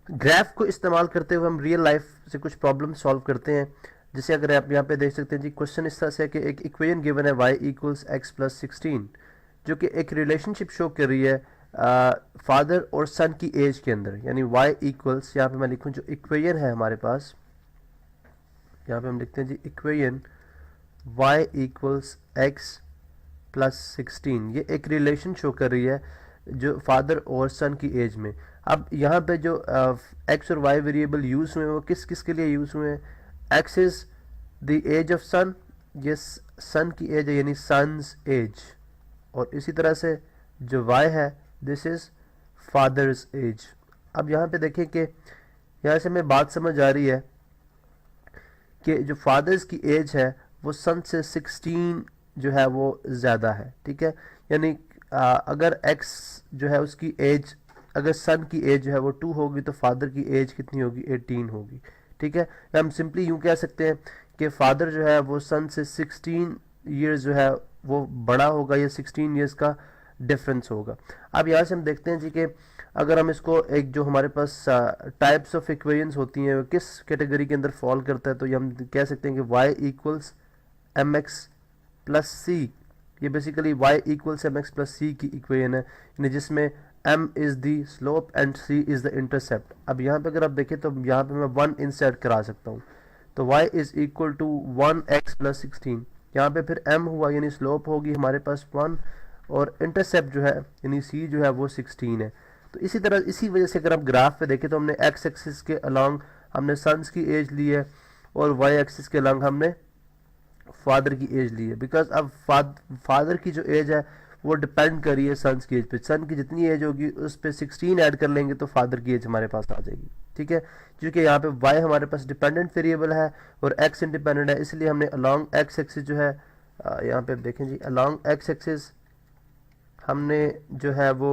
Graph को इस्तेमाल करते हुए हम रियल लाइफ से कुछ प्रॉब्लम सॉल्व करते हैं। जैसे अगर आप यहाँ पे देख सकते हैं जी, क्वेश्चन इस तरह से है कि एक इक्वेशन गिवन है y इक्वल्स एक्स प्लस 16, जो कि एक रिलेशनशिप शो कर रही है फादर और सन की एज के अंदर। यानी y इक्वल्स, यहाँ पे मैं लिखूँ जो इक्वेशन है हमारे पास, यहाँ पे हम लिखते हैं जी equation y equals X plus 16, ये एक रिलेशन शो कर रही है जो फादर और सन की एज में। अब यहाँ पे जो एक्स और वाई वेरिएबल यूज़ हुए हैं वो किस किस के लिए यूज़ हुए हैं? X is the age of son, ये सन की एज है यानी सन्स एज, और इसी तरह से जो वाई है दिस इज़ फादर्स एज। अब यहाँ पे देखें कि यहाँ से हमें बात समझ आ रही है कि जो फादर्स की एज है वो सन से 16 जो है वो ज़्यादा है, ठीक है। यानी अगर एक्स जो है उसकी एज, अगर सन की एज जो है वो 2 होगी तो फादर की एज कितनी होगी? 18 होगी, ठीक है। हम सिंपली यूँ कह सकते हैं कि फादर जो है वो सन से 16 ईयर्स जो है वो बड़ा होगा, या 16 ईयर्स का डिफरेंस होगा। अब यहाँ से हम देखते हैं जी कि अगर हम इसको एक जो हमारे पास टाइप्स ऑफ इक्वेशंस होती हैं वो किस कैटेगरी के अंदर फॉल करता है, तो ये हम कह सकते हैं कि y equals m x plus c, ये basically y equals m x plus c की इक्वेशन है, यानी जिसमें m is the slope and c is the intercept. अब यहाँ पे अगर आप देखें तो यहाँ पे मैं 1 इंसर्ट करा सकता हूँ, तो y is equal to 1x plus 16, यहाँ पे फिर m हुआ यानी स्लोप होगी हमारे पास 1, और इंटरसेप्ट जो है यानी c जो है वो 16 है। तो इसी तरह इसी वजह से अगर आप ग्राफ पे देखें तो हमने x एक्सिस के अलोंग हमने सन्स की एज ली है, और y एक्सिस के अलोंग हमने फादर की एज ली है। बिकॉज अब फादर की जो एज है वो डिपेंड कर रही है सन्स की एज पे। सन की जितनी एज होगी उस पर 16 ऐड कर लेंगे तो फादर की एज हमारे पास आ जाएगी, ठीक है। क्योंकि यहाँ पे y हमारे पास डिपेंडेंट वेरिएबल है और x इंडिपेंडेंट है, इसलिए हमने अलोंग x एक्सिस जो है यहाँ पे देखें जी, अलोंग x एक्सिस हमने जो है वो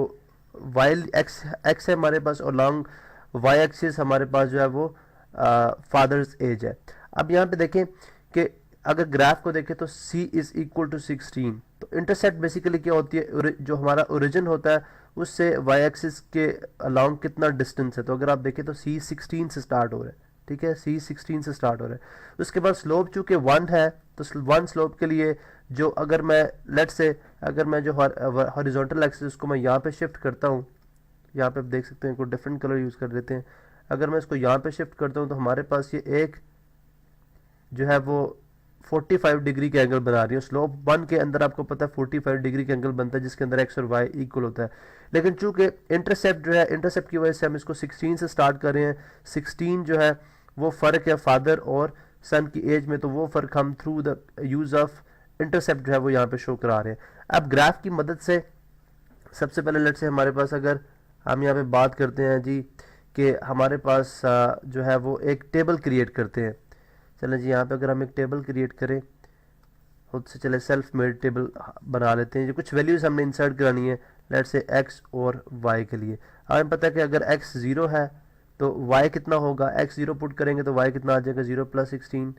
वाइल एक्स है हमारे पास, और लॉन्ग वाई एक्सिस हमारे पास जो है वो फादर्स एज है। अब यहाँ पे देखें कि अगर ग्राफ को देखें तो c इज इक्वल टू 16, तो इंटरसेप्ट बेसिकली क्या होती है, जो हमारा ओरिजिन होता है उससे वाई एक्सिस के अलोंग कितना डिस्टेंस है। तो अगर आप देखें तो c 16 से स्टार्ट हो रहा है, ठीक है, c 16 से स्टार्ट हो रहा है। उसके बाद स्लोप चूंकि 1 है तो 1 स्लोप के लिए जो अगर मैं लेट से अगर मैं जो हॉरिजॉन्टल एक्सिस उसको मैं यहाँ पे शिफ्ट करता हूँ, यहाँ पे आप देख सकते हैं कोई डिफरेंट कलर यूज़ कर देते हैं। अगर मैं इसको यहाँ पे शिफ्ट करता हूँ तो हमारे पास ये एक जो है वो 45 डिग्री के एंगल बना रही है। स्लोप 1 के अंदर आपको पता है 45 डिग्री के एंगल बनता है जिसके अंदर एक्स और वाई इक्वल होता है। लेकिन चूंकि इंटरसेप्ट जो है, इंटरसेप्ट की वजह से हम इसको 16 से स्टार्ट कर रहे हैं। 16 जो है वो फ़र्क है फादर और सन की एज में, तो वो फ़र्क हम through the use of intercept जो है वो यहाँ पे शो करा रहे हैं। अब ग्राफ की मदद से सबसे पहले लेट से हमारे पास अगर हम यहाँ पे बात करते हैं जी कि हमारे पास जो है वो एक टेबल क्रिएट करते हैं। चलें जी, यहाँ पे अगर हम एक टेबल क्रिएट करें खुद से, चले सेल्फ मेड टेबल बना लेते हैं। जो कुछ वैल्यूज़ हमने इंसर्ट करानी है लेट से x और y के लिए। हमें पता है कि अगर x 0 है तो y कितना होगा, x 0 पुट करेंगे तो y कितना आ जाएगा, 0 प्लस 16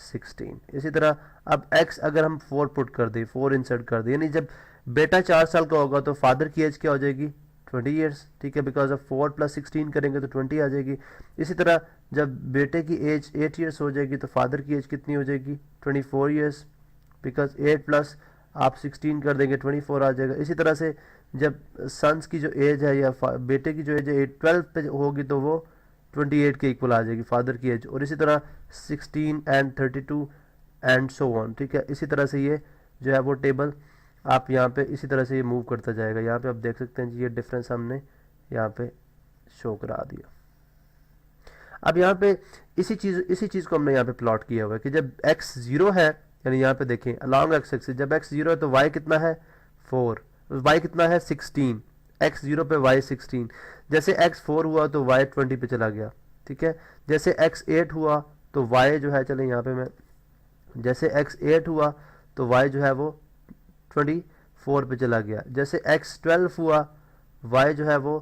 16। इसी तरह अब x अगर हम 4 पुट कर दें, 4 इंसर्ट कर दें, यानी जब बेटा 4 साल का होगा तो फादर की एज क्या हो जाएगी, 20 ईयर्स, ठीक है। बिकॉज ऑफ 4 प्लस 16 करेंगे तो 20 आ जाएगी। इसी तरह जब बेटे की एज 8 ईयर्स हो जाएगी तो फादर की एज कितनी हो जाएगी, 24 ईयर्स। बिकॉज 8 प्लस आप 16 कर देंगे 24 आ जाएगा। इसी तरह से जब सन्स की जो एज है या बेटे की जो एज है 12 पे होगी तो वो 28 के इक्वल आ जाएगी फादर की एज। और इसी तरह 16 एंड 32 एंड सो ऑन, ठीक है। इसी तरह से ये जो है वो टेबल आप यहाँ पे इसी तरह से ये मूव करता जाएगा। यहाँ पे आप देख सकते हैं जी ये डिफरेंस हमने यहाँ पे शो करा दिया। अब यहाँ पे इसी चीज़ को हमने यहाँ पे प्लॉट किया हुआ है कि जब x 0 है, यानी यहाँ पे देखें अलॉन्ग एक्स एक्सिस, जब x 0 है तो y कितना है 4, y कितना है 16, x 0 पे y 16। जैसे x 4 हुआ तो y 20 पे चला गया, ठीक है। जैसे x 8 हुआ तो y जो है, चले यहाँ पे मैं, जैसे x 8 हुआ तो y जो है वो 24 पे चला गया। जैसे x 12 हुआ y जो है वो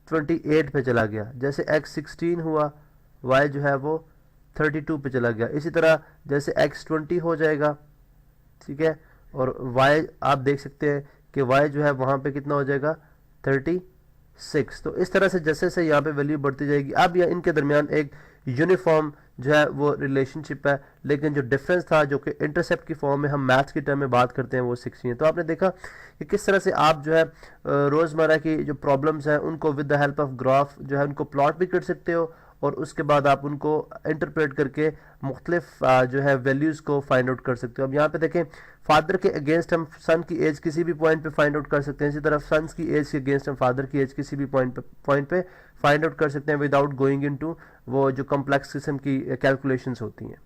28 पे चला गया। जैसे x 16 हुआ y जो है वो 32 पे चला गया। इसी तरह जैसे x 20 हो जाएगा, ठीक है, और y आप देख सकते हैं कि y जो है वहाँ पे कितना हो जाएगा 34 6। तो इस तरह से जैसे जैसे यहाँ पे वैल्यू बढ़ती जाएगी, अब यह इनके दरमियान एक यूनिफॉर्म जो है वो रिलेशनशिप है, लेकिन जो डिफरेंस था जो कि इंटरसेप्ट की फॉर्म में हम मैथ्स की टर्म में बात करते हैं वो 6 ही है। तो आपने देखा कि किस तरह से आप जो है रोज़मर्रा की जो प्रॉब्लम्स हैं उनको with the help of graph जो है उनको प्लॉट भी कर सकते हो, और उसके बाद आप उनको इंटरप्रेट करके मुख्तलिफ जो है वैल्यूज़ को फाइंड आउट कर सकते हो। अब यहाँ पे देखें, फादर के अगेंस्ट हम सन की एज किसी भी पॉइंट पे फाइंड आउट कर सकते हैं, इसी तरह सन्स की एज के अगेंस्ट हम फादर की एज किसी भी पॉइंट पे फाइंड आउट कर सकते हैं विदाउट गोइंग इनटू वो जो कॉम्प्लेक्स किस्म की कैलकुलेशंस होती हैं।